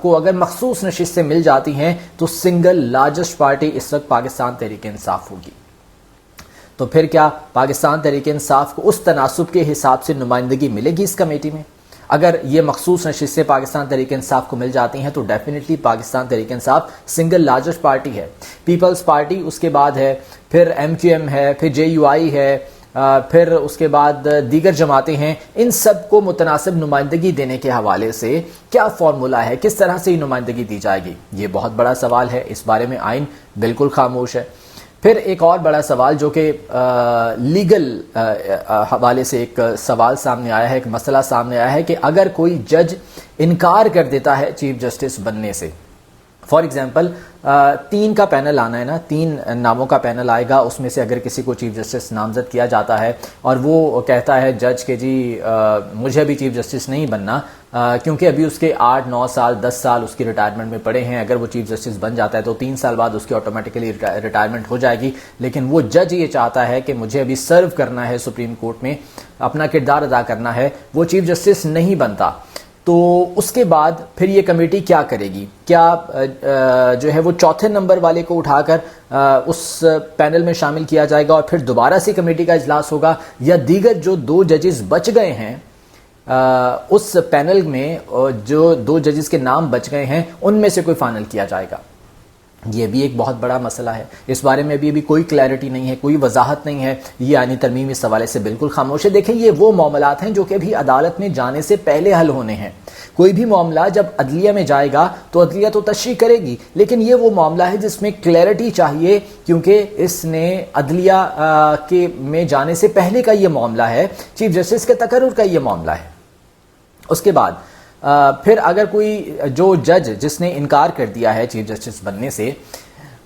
کو اگر مخصوص نشستیں مل جاتی ہیں تو سنگل لارجسٹ پارٹی اس وقت پاکستان تحریک انصاف ہوگی. تو پھر کیا پاکستان تحریک انصاف کو اس تناسب کے حساب سے نمائندگی ملے گی اس کمیٹی میں؟ اگر یہ مخصوص نشستیں پاکستان تحریک انصاف کو مل جاتی ہیں تو definitely Pakistan Tehreek Insaf single largest party ہے. پیپلز پارٹی اس کے بعد ہے, پھر MQM ہے, پھر JUI ہے, پھر اس کے بعد دیگر جماعتیں ہیں. ان سب کو متناسب نمائندگی دینے کے حوالے سے کیا فارمولہ ہے, کس طرح سے یہ نمائندگی دی جائے گی, یہ بہت بڑا سوال ہے. اس بارے میں آئین بالکل خاموش ہے. پھر ایک اور بڑا سوال جو کہ لیگل حوالے سے ایک سوال سامنے آیا ہے, ایک مسئلہ سامنے آیا ہے کہ اگر کوئی جج انکار کر دیتا ہے چیف جسٹس بننے سے, فار ایگزامپل 3 کا پینل آنا ہے نا, 3 ناموں کا پینل آئے گا, اس میں سے اگر کسی کو چیف جسٹس نامزد کیا جاتا ہے اور وہ کہتا ہے جج کہ جی مجھے ابھی چیف جسٹس نہیں بننا کیونکہ ابھی اس کے 8 9 سال 10 سال اس کی ریٹائرمنٹ میں پڑے ہیں, اگر وہ چیف جسٹس بن جاتا ہے تو 3 سال بعد اس کی آٹومیٹکلی ریٹائرمنٹ ہو جائے گی, لیکن وہ جج یہ چاہتا ہے کہ مجھے ابھی سرو کرنا ہے سپریم کورٹ میں, اپنا کردار ادا کرنا ہے, وہ چیف جسٹس نہیں بنتا. تو اس کے بعد پھر یہ کمیٹی کیا کرے گی؟ کیا جو ہے وہ چوتھے نمبر والے کو اٹھا کر اس پینل میں شامل کیا جائے گا اور پھر دوبارہ سے کمیٹی کا اجلاس ہوگا, یا دیگر جو 2 ججز بچ گئے ہیں اس پینل میں, جو 2 ججز کے نام بچ گئے ہیں ان میں سے کوئی فائنل کیا جائے گا؟ یہ بھی ایک بہت بڑا مسئلہ ہے. اس بارے میں ابھی کوئی کلیئرٹی نہیں ہے, کوئی وضاحت نہیں ہے. یہ آئینی ترمیم اس حوالے سے بالکل خاموش ہے. دیکھیں یہ وہ معاملات ہیں جو کہ ابھی عدالت میں جانے سے پہلے حل ہونے ہیں. کوئی بھی معاملہ جب عدلیہ میں جائے گا تو عدلیہ تو تشریح کرے گی, لیکن یہ وہ معاملہ ہے جس میں کلیئرٹی چاہیے, کیونکہ اس نے عدلیہ کے میں جانے سے پہلے کا یہ معاملہ ہے, چیف جسٹس کے تقرر کا یہ معاملہ ہے. اس کے بعد پھر اگر کوئی جو جج جس نے انکار کر دیا ہے چیف جسٹس بننے سے,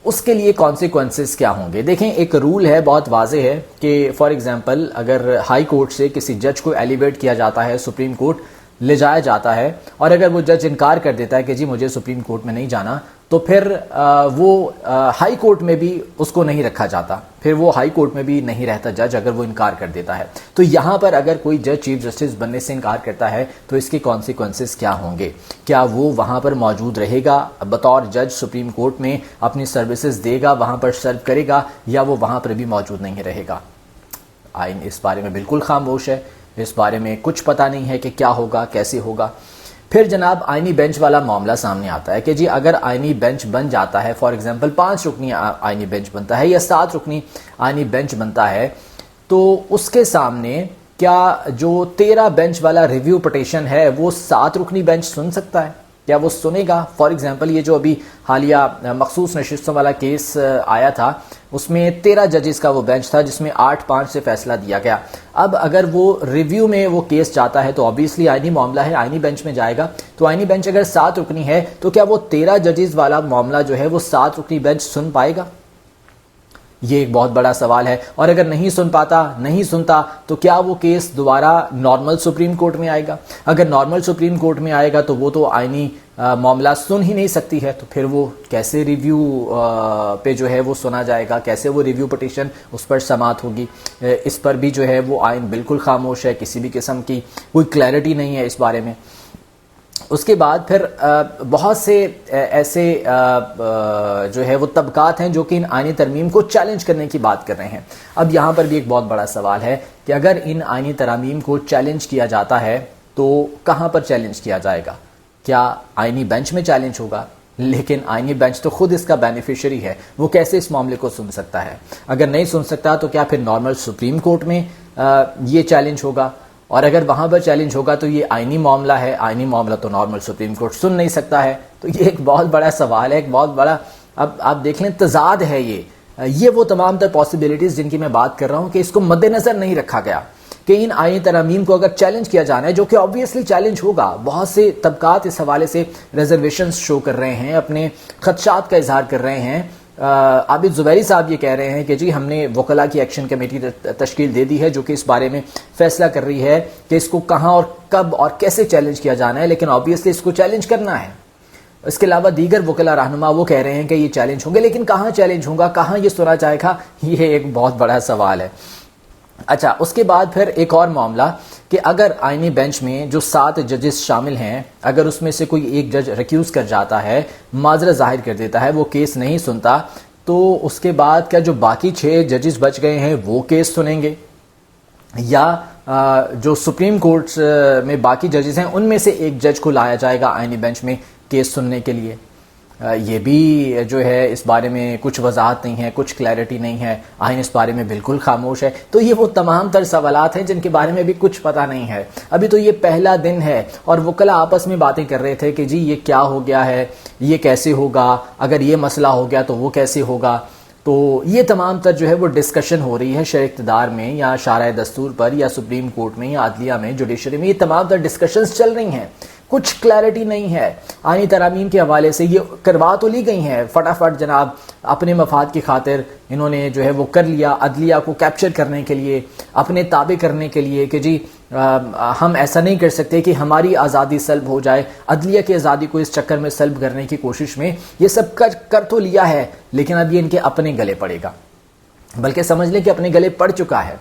اس کے لیے کانسیکوینسز کیا ہوں گے؟ دیکھیں ایک رول ہے, بہت واضح ہے کہ فار ایگزامپل اگر ہائی کورٹ سے کسی جج کو ایلیویٹ کیا جاتا ہے, سپریم کورٹ لے جایا جاتا ہے, اور اگر وہ جج انکار کر دیتا ہے کہ جی مجھے سپریم کورٹ میں نہیں جانا, تو پھر وہ ہائی کورٹ میں بھی اس کو نہیں رکھا جاتا, پھر وہ ہائی کورٹ میں بھی نہیں رہتا جج اگر وہ انکار کر دیتا ہے. تو یہاں پر اگر کوئی جج چیف جسٹس بننے سے انکار کرتا ہے تو اس کے کانسیکوینسز کیا ہوں گے؟ کیا وہ وہاں پر موجود رہے گا بطور جج سپریم کورٹ میں, اپنی سروسز دے گا, وہاں پر سرو کرے گا, یا وہ وہاں پر بھی موجود نہیں رہے گا؟ آئین اس بارے میں بالکل خاموش ہے. اس بارے میں کچھ پتہ نہیں ہے کہ کیا ہوگا, کیسے ہوگا. پھر جناب آئینی بینچ والا معاملہ سامنے آتا ہے کہ جی اگر آئینی بینچ بن جاتا ہے, فار ایگزامپل 5 رکنی آئینی بینچ بنتا ہے یا 7 رکنی آئینی بینچ بنتا ہے, تو اس کے سامنے کیا جو 13 بینچ والا ریویو پٹیشن ہے وہ 7 رکنی بینچ سن سکتا ہے؟ کیا وہ سنے گا؟ فار ایگزامپل یہ جو ابھی حالیہ مخصوص نشستوں والا کیس آیا تھا, اس میں 13 ججز کا وہ بینچ تھا جس میں 8-5 سے فیصلہ دیا گیا. اب اگر وہ ریویو میں وہ کیس جاتا ہے تو obviously آئینی معاملہ ہے, آئینی بینچ میں جائے گا. تو آئینی بینچ اگر 7 رکنی ہے تو کیا وہ 13 ججز والا معاملہ جو ہے وہ 7 رکنی بینچ سن پائے گا؟ یہ ایک بہت بڑا سوال ہے. اور اگر نہیں سنتا تو کیا وہ کیس دوبارہ نارمل سپریم کورٹ میں آئے گا؟ اگر نارمل سپریم کورٹ میں آئے گا تو وہ تو آئینی معاملہ سن ہی نہیں سکتی ہے, تو پھر وہ کیسے ریویو پہ جو ہے وہ سنا جائے گا, کیسے وہ ریویو پٹیشن اس پر سماعت ہوگی؟ اس پر بھی جو ہے وہ آئین بالکل خاموش ہے, کسی بھی قسم کی کوئی کلیئرٹی نہیں ہے اس بارے میں. اس کے بعد پھر بہت سے ایسے جو ہے وہ طبقات ہیں جو کہ ان آئینی ترمیم کو چیلنج کرنے کی بات کر رہے ہیں. اب یہاں پر بھی ایک بہت بڑا سوال ہے کہ اگر ان آئینی ترامیم کو چیلنج کیا جاتا ہے تو کہاں پر چیلنج کیا جائے گا؟ کیا آئینی بینچ میں چیلنج ہوگا؟ لیکن آئینی بینچ تو خود اس کا بینیفیشری ہے, وہ کیسے اس معاملے کو سن سکتا ہے؟ اگر نہیں سن سکتا تو کیا پھر نارمل سپریم کورٹ میں یہ چیلنج ہوگا؟ اور اگر وہاں پر چیلنج ہوگا تو یہ آئینی معاملہ ہے, آئینی معاملہ تو نارمل سپریم کورٹ سن نہیں سکتا ہے. تو یہ ایک بہت بڑا سوال ہے, ایک بہت بڑا, اب آپ دیکھ لیں تضاد ہے. یہ وہ تمام تر پاسبلٹیز جن کی میں بات کر رہا ہوں کہ اس کو مد نظر نہیں رکھا گیا کہ ان آئینی ترامیم کو اگر چیلنج کیا جانا ہے, جو کہ obviously چیلنج ہوگا. بہت سے طبقات اس حوالے سے ریزرویشنز شو کر رہے ہیں, اپنے خدشات کا اظہار کر رہے ہیں. عابد زبیری صاحب یہ کہہ رہے ہیں کہ جی ہم نے وکلاء کی ایکشن کمیٹی تشکیل دے دی ہے جو کہ اس بارے میں فیصلہ کر رہی ہے کہ اس کو کہاں اور کب اور کیسے چیلنج کیا جانا ہے, لیکن obviously اس کو چیلنج کرنا ہے. اس کے علاوہ دیگر وکلاء رہنما وہ کہہ رہے ہیں کہ یہ چیلنج ہوں گے, لیکن کہاں چیلنج ہوگا, کہاں یہ سنا جائے گا, یہ ایک بہت بڑا سوال ہے. اچھا, اس کے بعد پھر ایک اور معاملہ کہ اگر آئینی بینچ میں جو 7 ججز شامل ہیں، اگر اس میں سے کوئی ایک جج ریکیوز کر جاتا ہے، معذرت ظاہر کر دیتا ہے، وہ کیس نہیں سنتا، تو اس کے بعد کیا جو باقی 6 ججز بچ گئے ہیں وہ کیس سنیں گے، یا جو سپریم کورٹ میں باقی ججز ہیں ان میں سے ایک جج کو لایا جائے گا آئینی بینچ میں کیس سننے کے لیے؟ یہ بھی جو ہے اس بارے میں کچھ وضاحت نہیں ہے، کچھ کلیئرٹی نہیں ہے، آئین اس بارے میں بالکل خاموش ہے۔ تو یہ وہ تمام تر سوالات ہیں جن کے بارے میں بھی کچھ پتہ نہیں ہے۔ ابھی تو یہ پہلا دن ہے اور وکلاء آپس میں باتیں کر رہے تھے کہ جی یہ کیا ہو گیا ہے، یہ کیسے ہوگا، اگر یہ مسئلہ ہو گیا تو وہ کیسے ہوگا۔ تو یہ تمام تر جو ہے وہ ڈسکشن ہو رہی ہے شرع اقتدار میں یا شارع دستور پر یا سپریم کورٹ میں یا عدلیہ میں، جوڈیشری میں، یہ تمام تر ڈسکشنز چل رہی ہیں، کچھ کلیئرٹی نہیں ہے۔ آئینی ترامیم کے حوالے سے یہ کروا تو لی گئی ہیں فٹافٹ، جناب اپنے مفاد کی خاطر انہوں نے جو ہے وہ کر لیا، عدلیہ کو کیپچر کرنے کے لیے، اپنے تابع کرنے کے لیے کہ جی ہم ایسا نہیں کر سکتے کہ ہماری آزادی سلب ہو جائے، عدلیہ کی آزادی کو اس چکر میں سلب کرنے کی کوشش میں یہ سب کر تو لیا ہے، لیکن اب یہ ان کے اپنے گلے پڑے گا، بلکہ سمجھ لیں کہ اپنے گلے پڑ چکا ہے۔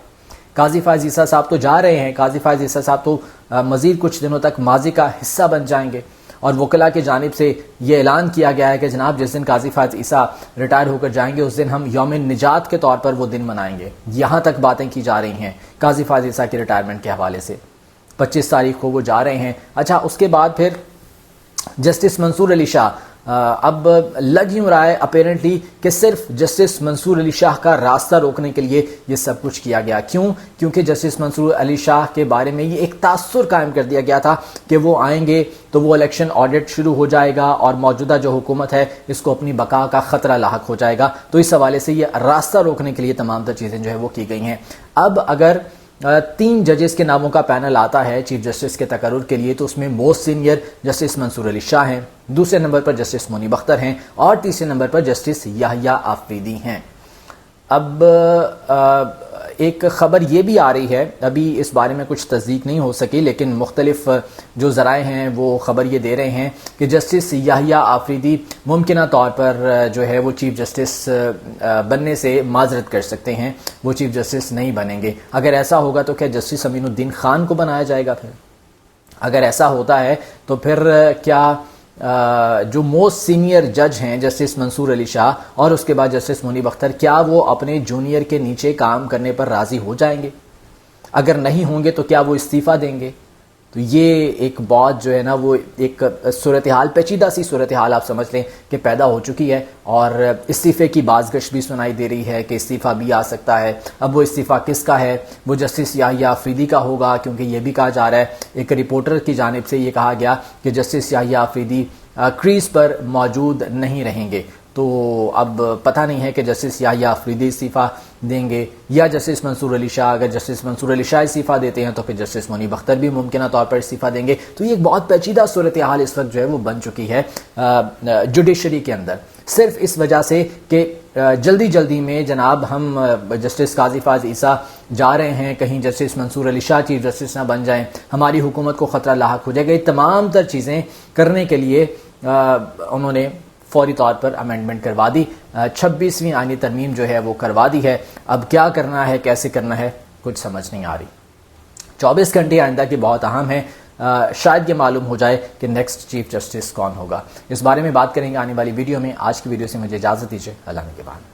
قاضی فائز عیسیٰ صاحب تو جا رہے ہیں، قاضی فائز عیسیٰ صاحب تو مزید کچھ دنوں تک ماضی کا حصہ بن جائیں گے، اور وکلاء کی جانب سے یہ اعلان کیا گیا ہے کہ جناب جس دن قاضی فائز عیسیٰ ریٹائر ہو کر جائیں گے اس دن ہم یوم نجات کے طور پر وہ دن منائیں گے۔ یہاں تک باتیں کی جا رہی ہیں قاضی فائز عیسیٰ کی ریٹائرمنٹ کے حوالے سے۔ 25 تاریخ کو وہ جا رہے ہیں۔ اچھا، اس کے بعد پھر جسٹس منصور علی شاہ، اب لگ یوں رہا ہے اپیرنٹلی کہ صرف جسٹس منصور علی شاہ کا راستہ روکنے کے لیے یہ سب کچھ کیا گیا۔ کیوں؟ کیونکہ جسٹس منصور علی شاہ کے بارے میں یہ ایک تاثر قائم کر دیا گیا تھا کہ وہ آئیں گے تو وہ الیکشن آڈٹ شروع ہو جائے گا اور موجودہ جو حکومت ہے اس کو اپنی بقا کا خطرہ لاحق ہو جائے گا، تو اس حوالے سے یہ راستہ روکنے کے لیے تمام تر چیزیں جو ہے وہ کی گئی ہیں۔ اب اگر 3 ججز کے ناموں کا پینل آتا ہے چیف جسٹس کے تقرر کے لیے، تو اس میں موسٹ سینئر جسٹس منصور علی شاہ ہیں، دوسرے نمبر پر جسٹس منیب اختر ہیں، اور تیسرے نمبر پر جسٹس یحییٰ آفریدی ہیں۔ اب ایک خبر یہ بھی آ رہی ہے، ابھی اس بارے میں کچھ تصدیق نہیں ہو سکی، لیکن مختلف جو ذرائع ہیں وہ خبر یہ دے رہے ہیں کہ جسٹس یحییٰ آفریدی ممکنہ طور پر جو ہے وہ چیف جسٹس بننے سے معذرت کر سکتے ہیں، وہ چیف جسٹس نہیں بنیں گے۔ اگر ایسا ہوگا تو کیا جسٹس امین الدین خان کو بنایا جائے گا؟ پھر اگر ایسا ہوتا ہے تو پھر کیا جو موسٹ سینئر جج ہیں جسٹس منصور علی شاہ اور اس کے بعد جسٹس منیب اختر، کیا وہ اپنے جونیئر کے نیچے کام کرنے پر راضی ہو جائیں گے؟ اگر نہیں ہوں گے تو کیا وہ استعفیٰ دیں گے؟ تو یہ ایک بہت جو ہے نا وہ ایک صورتحال، پیچیدہ سی صورتحال آپ سمجھ لیں کہ پیدا ہو چکی ہے، اور استعفے کی بازگشت بھی سنائی دے رہی ہے کہ استعفیٰ بھی آ سکتا ہے۔ اب وہ استعفیٰ کس کا ہے؟ وہ جسٹس یحییٰ آفریدی کا ہوگا، کیونکہ یہ بھی کہا جا رہا ہے، ایک رپورٹر کی جانب سے یہ کہا گیا کہ جسٹس یحییٰ آفریدی کریز پر موجود نہیں رہیں گے۔ تو اب پتہ نہیں ہے کہ جسٹس یحییٰ آفریدی استعفیٰ دیں گے یا جسٹس منصور علی شاہ۔ اگر جسٹس منصور علی شاہ استعفیٰ دیتے ہیں تو پھر جسٹس منیب اختر بھی ممکنہ طور پر استعفیٰ دیں گے۔ تو یہ ایک بہت پیچیدہ صورتحال اس وقت جو ہے وہ بن چکی ہے جوڈیشری کے اندر، صرف اس وجہ سے کہ جلدی میں جناب ہم جسٹس قاضی فائز عیسیٰ جا رہے ہیں، کہیں جسٹس منصور علی شاہ چیف جسٹس نہ بن جائیں، ہماری حکومت کو خطرہ لاحق ہو جائے گا۔ یہ تمام تر چیزیں کرنے کے لیے انہوں نے فوری طور پر امینڈمنٹ کروا دی، 26ویں آئینی ترمیم جو ہے وہ کروا دی ہے۔ اب کیا کرنا ہے، کیسے کرنا ہے، کچھ سمجھ نہیں آ رہی۔ 24 گھنٹے آئندہ کی بہت اہم ہے، شاید یہ معلوم ہو جائے کہ نیکسٹ چیف جسٹس کون ہوگا۔ اس بارے میں بات کریں گے آنے والی ویڈیو میں۔ آج کی ویڈیو سے مجھے اجازت دیجیے، اللہ نے کے بعد۔